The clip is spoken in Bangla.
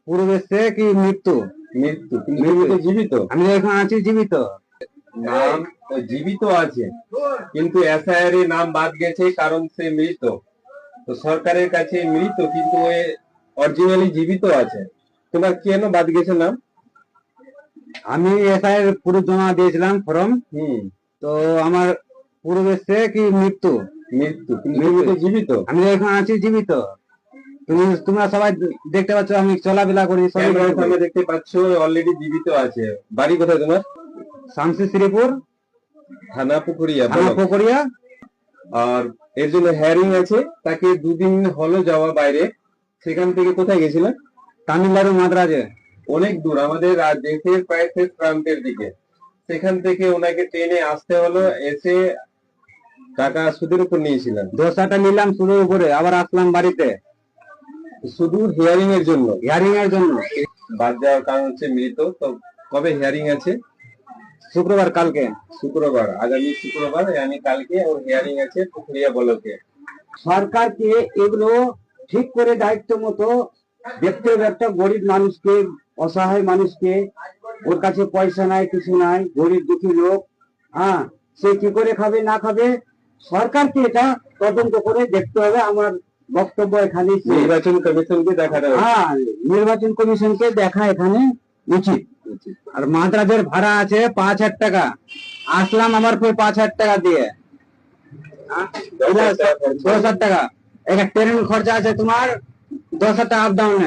পূর্বে সে কি মৃত্যু? মৃত্যু, কিন্তু তুমি তো জীবিত। আমি এখন আছি জীবিত। নাম জীবিত আছে, কিন্তু এসআইআর এ নাম বাদ গেছে কারণ সে মৃত। তো সরকারের কাছে মৃত, কিন্তু অরিজিনালি জীবিত আছে। তোমার কেন বাদ গেছে নাম? আমি এসআইয়ের পুরো জমা দিয়েছিলাম ফর্ম। হুম। তো আমার পূর্বে সে কি মৃত্যু? মৃত্যু, কিন্তু তুমি তো জীবিত। আমি এখন আছি জীবিত। তোমরা সবাই দেখতে পাচ্ছ আমি চলাফেরা করি, সবই ক্যামেরার কিছু করি। সামনে দেখতে পাচ্ছ অলরেডি জীবিত আছে। বাড়ি কোথায় তোমার? শামসি শ্রীপুর, থানা পুকুরিয়া থানা ব্লক। পুকুরিয়া। আর এর জন্য হেয়ারিং আছে, তাকে দুদিন হলো যাওয়া বাইরে। সেখান থেকে কোথায় গেছিলেন? তামিলনাড়ু, মাদ্রাজে। অনেক দূর, আমাদের দেশের প্রায় শেষ প্রান্তের দিকে। সেখান থেকে ওনাকে ট্রেনে আসতে হলো, এসে টাকা সুদের উপর নিয়েছিলেন। 10 টাকা নিলাম সুদের উপরে, আবার আসলাম বাড়িতে শুধু হিয়ারিং এর জন্য। হিয়ারিং এর জন্য। বাদ যাওয়ার কারণ হচ্ছে মৃত। তো কবে হিয়ারিং আছে? শুক্রবার, কালকে। শুক্রবার, আগামী শুক্রবার yani কালকে ওর হিয়ারিং আছে পুকুরিয়া ব্লকে। সরকারকে এগুলো ঠিক করে দায়িত্ব মতো দেখতে হবে। একটা গরিব মানুষকে, অসহায় মানুষকে, ওর কাছে পয়সা নাই, কিছু নাই, গরিব দুঃখী লোক, হ্যাঁ, সে কি করে খাবে না খাবে, সরকারকে এটা তদন্ত করে দেখতে হবে। আমার বক্তব্য এখানে। নির্বাচন কমিশনকে দেখাতে হবে। হ্যাঁ, নির্বাচন কমিশনকে দেখা এখানে উচিত। আর মাদ্রাজের ভাড়া আছে 5,000 টাকা। আসলাম আমার 5,000 টাকা দিয়ে। 10,000 টাকা। একটা ট্রেন খরচা আছে তোমার 10,000 টাকা আপ ডাউন।